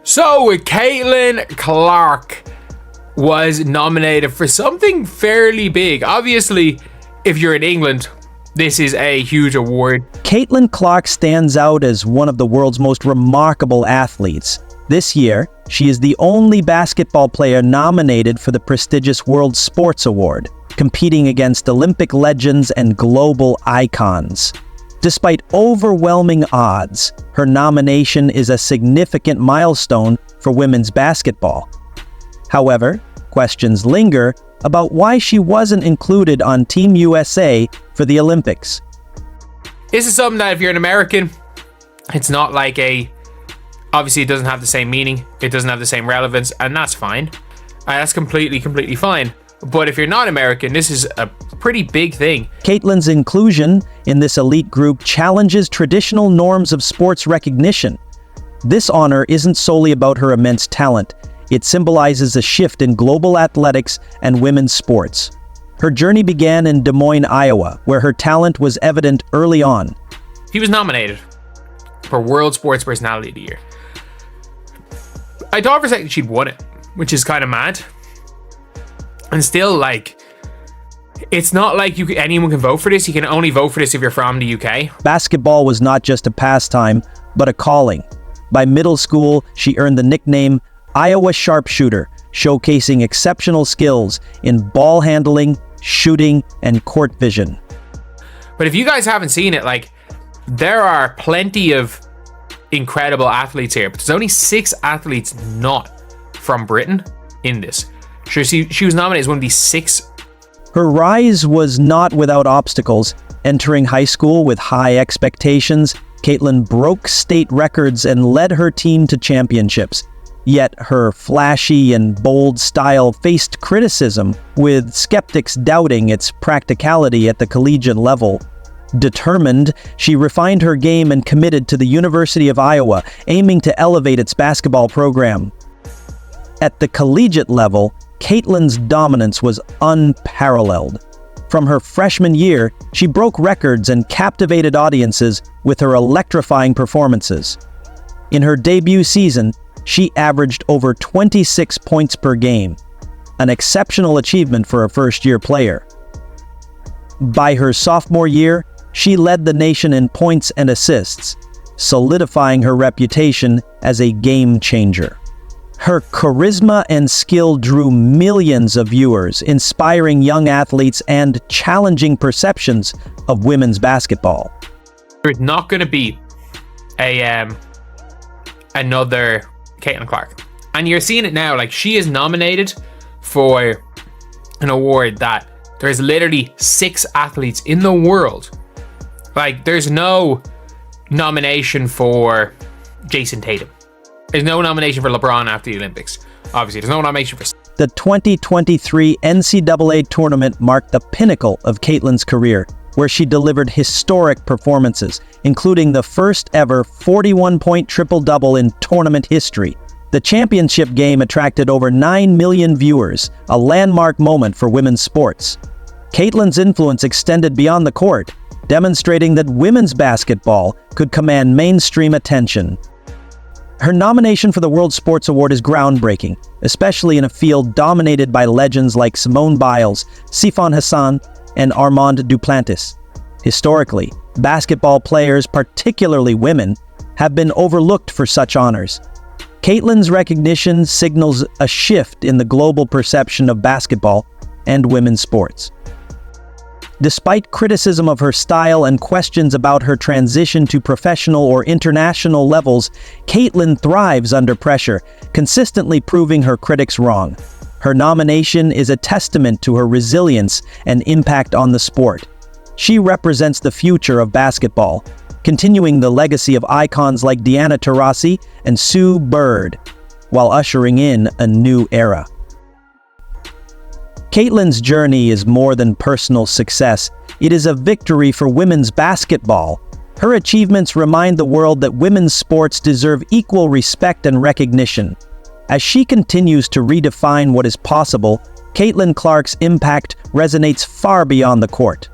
So, Caitlin Clark was nominated for something fairly big. Obviously, if you're in England, this is a huge award. Caitlin Clark stands out as one of the world's most remarkable athletes. This year, she is the only basketball player nominated for the prestigious World Sports Award, competing against Olympic legends and global icons. Despite overwhelming odds, her nomination is a significant milestone for women's basketball. However, questions linger about why she wasn't included on Team USA for the Olympics. This is something that if you're an American, it's not like obviously it doesn't have the same meaning, it doesn't have the same relevance, and that's fine. That's completely fine. But if you're not American, this is a pretty big thing. Caitlin's inclusion in this elite group challenges traditional norms of sports recognition. This honor isn't solely about her immense talent. It symbolizes a shift in global athletics and women's sports. Her journey began in Des Moines, Iowa, where her talent was evident early on. He was nominated for World Sports Personality of the Year. I thought for a second she'd won it, which is kind of mad. And still, it's not like anyone can vote for this. You can only vote for this if you're from the UK. Basketball was not just a pastime, but a calling. By middle school, she earned the nickname Iowa Sharpshooter, showcasing exceptional skills in ball handling, shooting, and court vision. But if you guys haven't seen it, there are plenty of incredible athletes here, but there's only 6 athletes not from Britain in this. She was nominated as one of these 6. Her rise was not without obstacles. Entering high school with high expectations, Caitlin broke state records and led her team to championships. Yet her flashy and bold style faced criticism, with skeptics doubting its practicality at the collegiate level. Determined, she refined her game and committed to the University of Iowa, aiming to elevate its basketball program. At the collegiate level, Caitlin's dominance was unparalleled. From her freshman year, she broke records and captivated audiences with her electrifying performances. In her debut season, she averaged over 26 points per game, an exceptional achievement for a first-year player. By her sophomore year, she led the nation in points and assists, solidifying her reputation as a game changer. Her charisma and skill drew millions of viewers, inspiring young athletes and challenging perceptions of women's basketball. There's not going to be another Caitlin Clark. And you're seeing it now, she is nominated for an award that there's literally 6 athletes in the world. There's no nomination for Jason Tatum. There's no nomination for LeBron after the Olympics. Obviously, there's no nomination for... The 2023 NCAA tournament marked the pinnacle of Caitlin's career, where she delivered historic performances, including the first ever 41-point triple-double in tournament history. The championship game attracted over 9 million viewers, a landmark moment for women's sports. Caitlin's influence extended beyond the court, demonstrating that women's basketball could command mainstream attention. Her nomination for the World Sports Award is groundbreaking, especially in a field dominated by legends like Simone Biles, Sifan Hassan, and Armand Duplantis. Historically, basketball players, particularly women, have been overlooked for such honors. Caitlin's recognition signals a shift in the global perception of basketball and women's sports. Despite criticism of her style and questions about her transition to professional or international levels, Caitlin thrives under pressure, consistently proving her critics wrong. Her nomination is a testament to her resilience and impact on the sport. She represents the future of basketball, continuing the legacy of icons like Diana Taurasi and Sue Bird, while ushering in a new era. Caitlin's journey is more than personal success. It is a victory for women's basketball. Her achievements remind the world that women's sports deserve equal respect and recognition. As she continues to redefine what is possible, Caitlin Clark's impact resonates far beyond the court.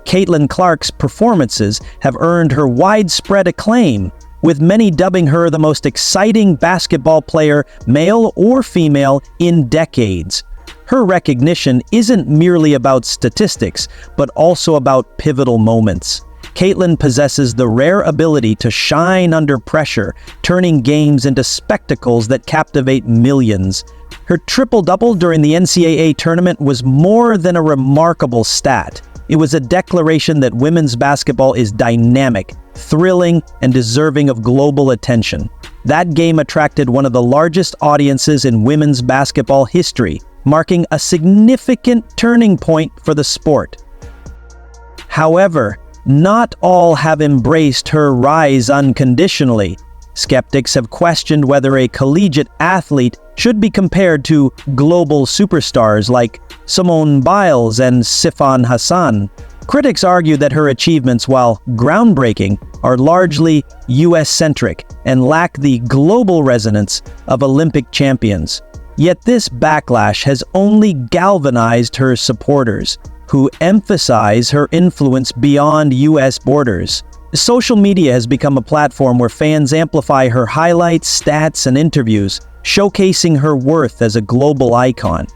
Caitlin Clark's performances have earned her widespread acclaim, with many dubbing her the most exciting basketball player, male or female, in decades. Her recognition isn't merely about statistics, but also about pivotal moments. Caitlin possesses the rare ability to shine under pressure, turning games into spectacles that captivate millions. Her triple-double during the NCAA tournament was more than a remarkable stat. It was a declaration that women's basketball is dynamic, thrilling, and deserving of global attention. That game attracted one of the largest audiences in women's basketball history, marking a significant turning point for the sport. However, not all have embraced her rise unconditionally. Skeptics have questioned whether a collegiate athlete should be compared to global superstars like Simone Biles and Sifan Hassan. Critics argue that her achievements, while groundbreaking, are largely US-centric and lack the global resonance of Olympic champions. Yet this backlash has only galvanized her supporters, who emphasize her influence beyond US borders. Social media has become a platform where fans amplify her highlights, stats, and interviews, showcasing her worth as a global icon.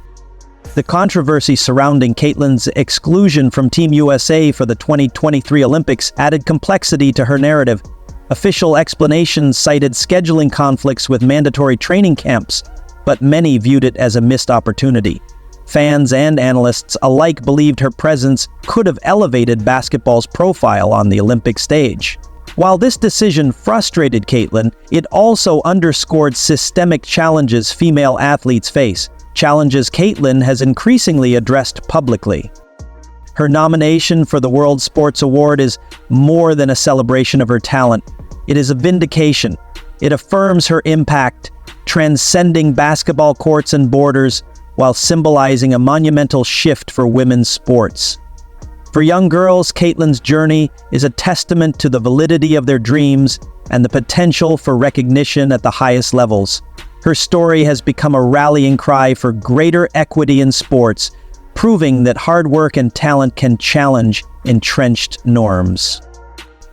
The controversy surrounding Caitlin's exclusion from Team USA for the 2023 Olympics added complexity to her narrative. Official explanations cited scheduling conflicts with mandatory training camps, but many viewed it as a missed opportunity. Fans and analysts alike believed her presence could have elevated basketball's profile on the Olympic stage. While this decision frustrated Caitlin, it also underscored systemic challenges female athletes face, challenges Caitlin has increasingly addressed publicly. Her nomination for the World Sports Award is more than a celebration of her talent. It is a vindication. It affirms her impact, transcending basketball courts and borders, while symbolizing a monumental shift for women's sports. For young girls, Caitlin's journey is a testament to the validity of their dreams and the potential for recognition at the highest levels. Her story has become a rallying cry for greater equity in sports, proving that hard work and talent can challenge entrenched norms.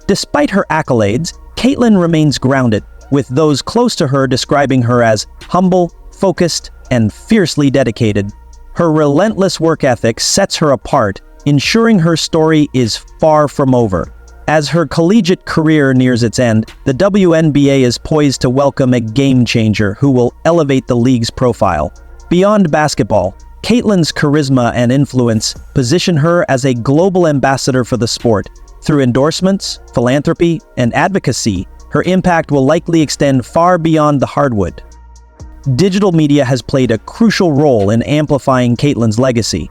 Despite her accolades, Caitlin remains grounded, with those close to her describing her as humble, focused, and fiercely dedicated. Her relentless work ethic sets her apart, ensuring her story is far from over. As her collegiate career nears its end, the WNBA is poised to welcome a game-changer who will elevate the league's profile. Beyond basketball, Caitlin's charisma and influence position her as a global ambassador for the sport. Through endorsements, philanthropy, and advocacy, her impact will likely extend far beyond the hardwood. Digital media has played a crucial role in amplifying Caitlin's legacy.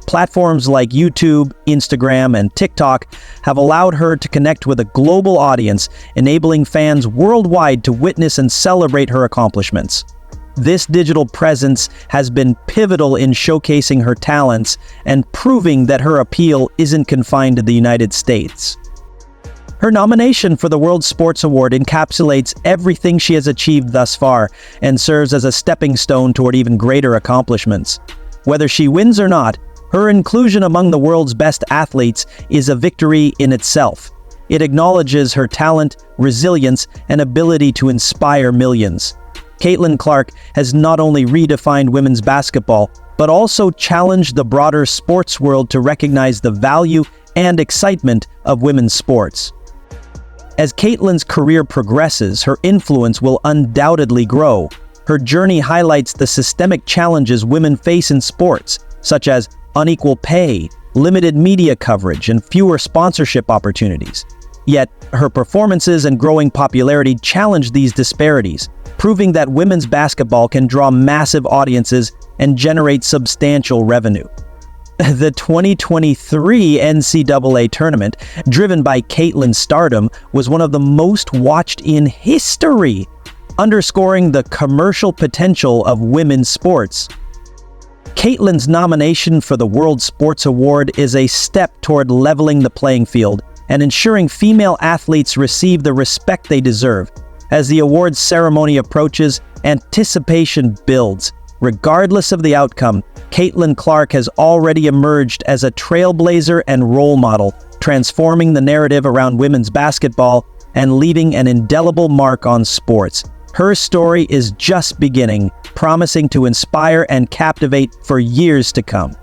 Platforms like YouTube, Instagram, and TikTok have allowed her to connect with a global audience, enabling fans worldwide to witness and celebrate her accomplishments. This digital presence has been pivotal in showcasing her talents and proving that her appeal isn't confined to the United States. Her nomination for the World Sports Award encapsulates everything she has achieved thus far and serves as a stepping stone toward even greater accomplishments. Whether she wins or not, her inclusion among the world's best athletes is a victory in itself. It acknowledges her talent, resilience, and ability to inspire millions. Caitlin Clark has not only redefined women's basketball, but also challenged the broader sports world to recognize the value and excitement of women's sports. As Caitlin's career progresses, her influence will undoubtedly grow. Her journey highlights the systemic challenges women face in sports, such as unequal pay, limited media coverage, and fewer sponsorship opportunities. Yet, her performances and growing popularity challenge these disparities, proving that women's basketball can draw massive audiences and generate substantial revenue. The 2023 NCAA tournament, driven by Caitlin's stardom, was one of the most watched in history, underscoring the commercial potential of women's sports. Caitlin's nomination for the World Sports Award is a step toward leveling the playing field and ensuring female athletes receive the respect they deserve. As the awards ceremony approaches, anticipation builds. Regardless of the outcome, Caitlin Clark has already emerged as a trailblazer and role model, transforming the narrative around women's basketball and leaving an indelible mark on sports. Her story is just beginning, promising to inspire and captivate for years to come.